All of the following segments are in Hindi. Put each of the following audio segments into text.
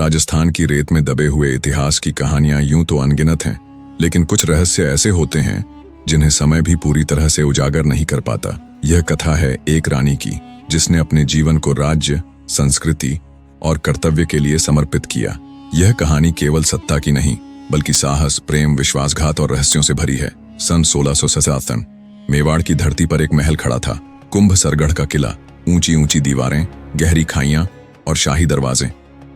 राजस्थान की रेत में दबे हुए इतिहास की कहानियां यूं तो अनगिनत हैं, लेकिन कुछ रहस्य ऐसे होते हैं जिन्हें समय भी पूरी तरह से उजागर नहीं कर पाता। यह कथा है एक रानी की, जिसने अपने जीवन को राज्य, संस्कृति और कर्तव्य के लिए समर्पित किया। यह कहानी केवल सत्ता की नहीं, बल्कि साहस, प्रेम, विश्वासघात और रहस्यों से भरी है। सन 1657 मेवाड़ की धरती पर एक महल खड़ा था। कुंभ सरगढ़ का किला, ऊंची ऊंची दीवारें, गहरी खाइयां और शाही दरवाजे।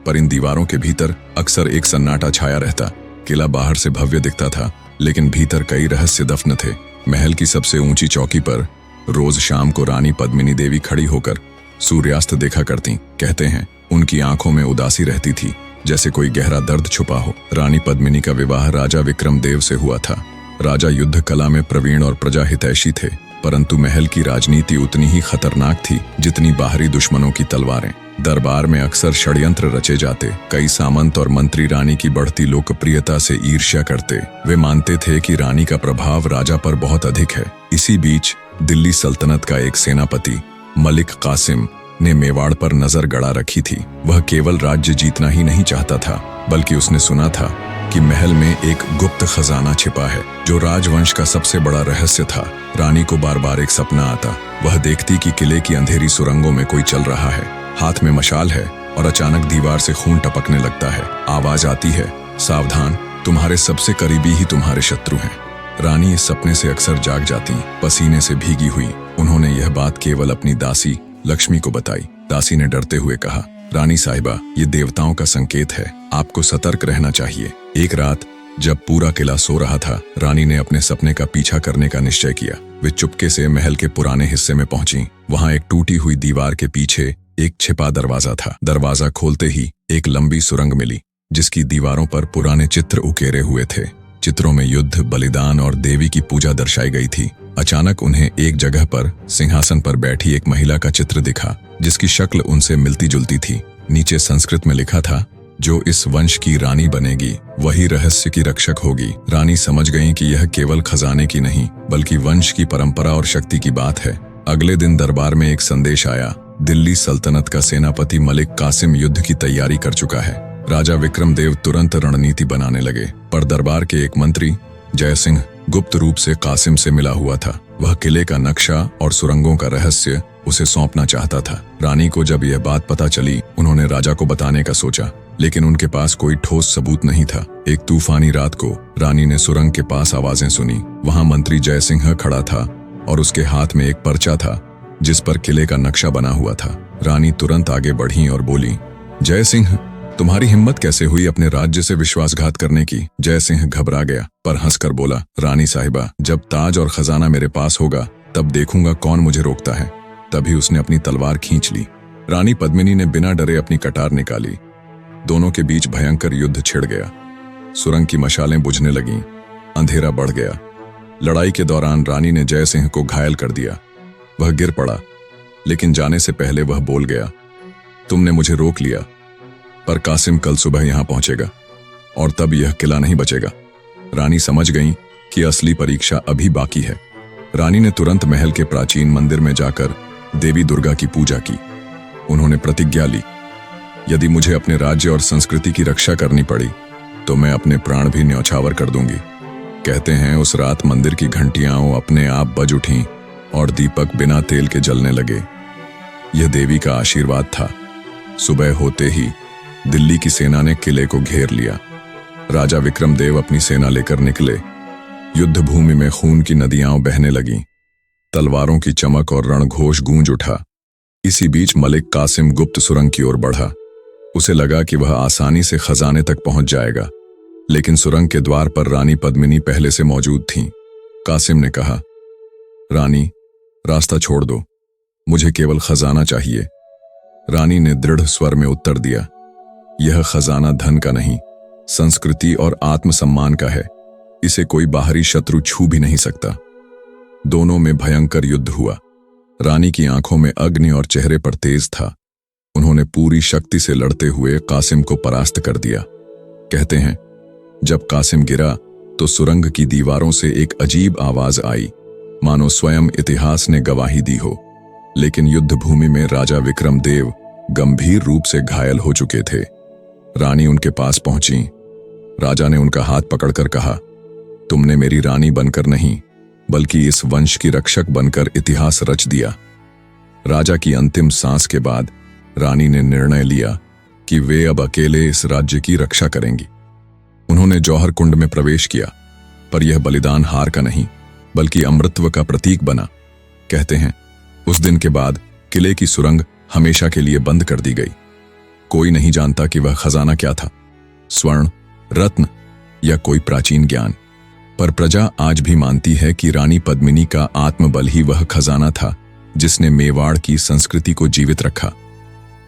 पर इन दीवारों के भीतर अक्सर एक सन्नाटा छाया रहता। किला बाहर से भव्य दिखता था, लेकिन भीतर कई रहस्य दफन थे। महल की सबसे ऊंची चौकी पर रोज शाम को रानी पद्मिनी देवी खड़ी होकर सूर्यास्त देखा करती। कहते हैं उनकी आंखों में उदासी रहती थी, जैसे कोई गहरा दर्द छुपा हो। रानी पद्मिनी का विवाह राजा विक्रम देव से हुआ था। राजा युद्ध कला में प्रवीण और प्रजा हितैषी थे, परंतु महल की राजनीति उतनी ही खतरनाक थी जितनी बाहरी दुश्मनों की तलवारें। दरबार में अक्सर षड्यंत्र रचे जाते। कई सामंत और मंत्री रानी की बढ़ती लोकप्रियता से ईर्ष्या करते। वे मानते थे कि रानी का प्रभाव राजा पर बहुत अधिक है। इसी बीच दिल्ली सल्तनत का एक सेनापति मलिक कासिम ने मेवाड़ पर नजर गड़ा रखी थी। वह केवल राज्य जीतना ही नहीं चाहता था, बल्कि उसने सुना था कि महल में एक गुप्त खजाना छिपा है, जो राजवंश का सबसे बड़ा रहस्य था। रानी को बार बार एक सपना आता। वह देखती कि किले की अंधेरी सुरंगों में कोई चल रहा है, हाथ में मशाल है और अचानक दीवार से खून टपकने लगता है। आवाज आती है, सावधान, तुम्हारे सबसे करीबी ही तुम्हारे शत्रु हैं। रानी इस सपने से अक्सर जाग जाती, पसीने से भीगी हुई। उन्होंने यह बात केवल अपनी दासी लक्ष्मी को बताई। दासी ने डरते हुए कहा, रानी साहिबा, ये देवताओं का संकेत है, आपको सतर्क रहना चाहिए। एक रात जब पूरा किला सो रहा था, रानी ने अपने सपने का पीछा करने का निश्चय किया। वे चुपके से महल के पुराने हिस्से में पहुंची। वहां एक टूटी हुई दीवार के पीछे एक छिपा दरवाजा था। दरवाजा खोलते ही एक लंबी सुरंग मिली, जिसकी दीवारों पर पुराने चित्र उकेरे हुए थे। चित्रों में युद्ध, बलिदान और देवी की पूजा दर्शाई गई थी। अचानक उन्हें एक जगह पर सिंहासन पर बैठी एक महिला का चित्र दिखा, जिसकी शक्ल उनसे मिलती जुलती थी। नीचे संस्कृत में लिखा था, जो इस वंश की रानी बनेगी, वही रहस्य की रक्षक होगी। रानी समझ गईं कि यह केवल खजाने की नहीं, बल्कि वंश की परंपरा और शक्ति की बात है। अगले दिन दरबार में एक संदेश आया। दिल्ली सल्तनत का सेनापति मलिक कासिम युद्ध की तैयारी कर चुका है। राजा विक्रम देव तुरंत रणनीति बनाने लगे, पर दरबार के एक मंत्री जय सिंह गुप्त रूप से कासिम से मिला हुआ था। वह किले का नक्शा और सुरंगों का रहस्य उसे सौंपना चाहता था। रानी को जब यह बात पता चली, उन्होंने राजा को बताने का सोचा, लेकिन उनके पास कोई ठोस सबूत नहीं था। एक तूफानी रात को रानी ने सुरंग के पास आवाजें सुनी। वहां मंत्री जय सिंह खड़ा था और उसके हाथ में एक पर्चा था, जिस पर किले का नक्शा बना हुआ था। रानी तुरंत आगे बढ़ी और बोली, जय सिंह, तुम्हारी हिम्मत कैसे हुई अपने राज्य से विश्वासघात करने की? जय सिंह घबरा गया, पर हंसकर बोला, रानी साहिबा, जब ताज और खजाना मेरे पास होगा, तब देखूंगा कौन मुझे रोकता है। तभी उसने अपनी तलवार खींच ली। रानी पद्मिनी ने बिना डरे अपनी कटार निकाली। दोनों के बीच भयंकर युद्ध छिड़ गया। सुरंग की मशालें बुझने लगीं, अंधेरा बढ़ गया। लड़ाई के दौरान रानी ने जय सिंह को घायल कर दिया। वह गिर पड़ा, लेकिन जाने से पहले वह बोल गया, तुमने मुझे रोक लिया, पर कासिम कल सुबह यहां पहुंचेगा और तब यह किला नहीं बचेगा। रानी समझ गई कि असली परीक्षा अभी बाकी है। रानी ने तुरंत महल के प्राचीन मंदिर में जाकर देवी दुर्गा की पूजा की। उन्होंने प्रतिज्ञा ली, यदि मुझे अपने राज्य और संस्कृति की रक्षा करनी पड़ी, तो मैं अपने प्राण भी न्यौछावर कर दूंगी। कहते हैं उस रात मंदिर की घंटियां अपने आप बज उठीं और दीपक बिना तेल के जलने लगे। यह देवी का आशीर्वाद था। सुबह होते ही दिल्ली की सेना ने किले को घेर लिया। राजा विक्रम देव अपनी सेना लेकर निकले। युद्ध भूमि में खून की नदियां बहने लगीं। तलवारों की चमक और रणघोष गूंज उठा। इसी बीच मलिक कासिम गुप्त सुरंग की ओर बढ़ा। उसे लगा कि वह आसानी से खजाने तक पहुंच जाएगा, लेकिन सुरंग के द्वार पर रानी पद्मिनी पहले से मौजूद थीं। कासिम ने कहा, रानी, रास्ता छोड़ दो, मुझे केवल खजाना चाहिए। रानी ने दृढ़ स्वर में उत्तर दिया, यह खजाना धन का नहीं, संस्कृति और आत्मसम्मान का है। इसे कोई बाहरी शत्रु छू भी नहीं सकता। दोनों में भयंकर युद्ध हुआ। रानी की आंखों में अग्नि और चेहरे पर तेज था। उन्होंने पूरी शक्ति से लड़ते हुए कासिम को परास्त कर दिया। कहते हैं जब कासिम गिरा तो सुरंग की दीवारों से एक अजीब आवाज आई, मानो स्वयं इतिहास ने गवाही दी हो। लेकिन युद्ध भूमि में राजा विक्रम देव गंभीर रूप से घायल हो चुके थे। रानी उनके पास पहुंची। राजा ने उनका हाथ पकड़कर कहा, तुमने मेरी रानी बनकर नहीं बल्कि इस वंश की रक्षक बनकर इतिहास रच दिया। राजा की अंतिम सांस के बाद रानी ने निर्णय लिया कि वे अब अकेले इस राज्य की रक्षा करेंगी। उन्होंने जौहर कुंड में प्रवेश किया, पर यह बलिदान हार का नहीं बल्कि अमृतत्व का प्रतीक बना। कहते हैं उस दिन के बाद किले की सुरंग हमेशा के लिए बंद कर दी गई। कोई नहीं जानता कि वह खजाना क्या था, स्वर्ण, रत्न या कोई प्राचीन ज्ञान। पर प्रजा आज भी मानती है कि रानी पद्मिनी का आत्मबल ही वह खजाना था जिसने मेवाड़ की संस्कृति को जीवित रखा।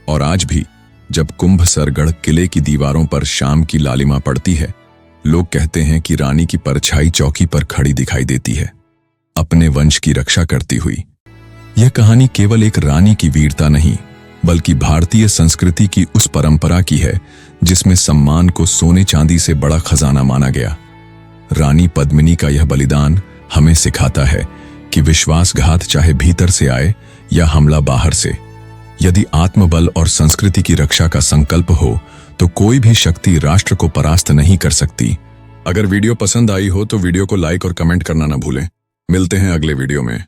और आज भी जब कुंभसरगढ़ किले की दीवारों पर शाम की लालिमा पड़ती है, लोग कहते हैं कि रानी की परछाई चौकी पर खड़ी दिखाई देती है, अपने वंश की रक्षा करती हुई। यह कहानी केवल एक रानी की वीरता नहीं बल्कि भारतीय संस्कृति की उस परंपरा की है जिसमें सम्मान को सोने चांदी से बड़ा खजाना माना गया। रानी पद्मिनी का यह बलिदान हमें सिखाता है कि विश्वासघात चाहे भीतर से आए या हमला बाहर से, यदि आत्मबल और संस्कृति की रक्षा का संकल्प हो तो कोई भी शक्ति राष्ट्र को परास्त नहीं कर सकती। अगर वीडियो पसंद आई हो तो वीडियो को लाइक और कमेंट करना ना भूलें। मिलते हैं अगले वीडियो में।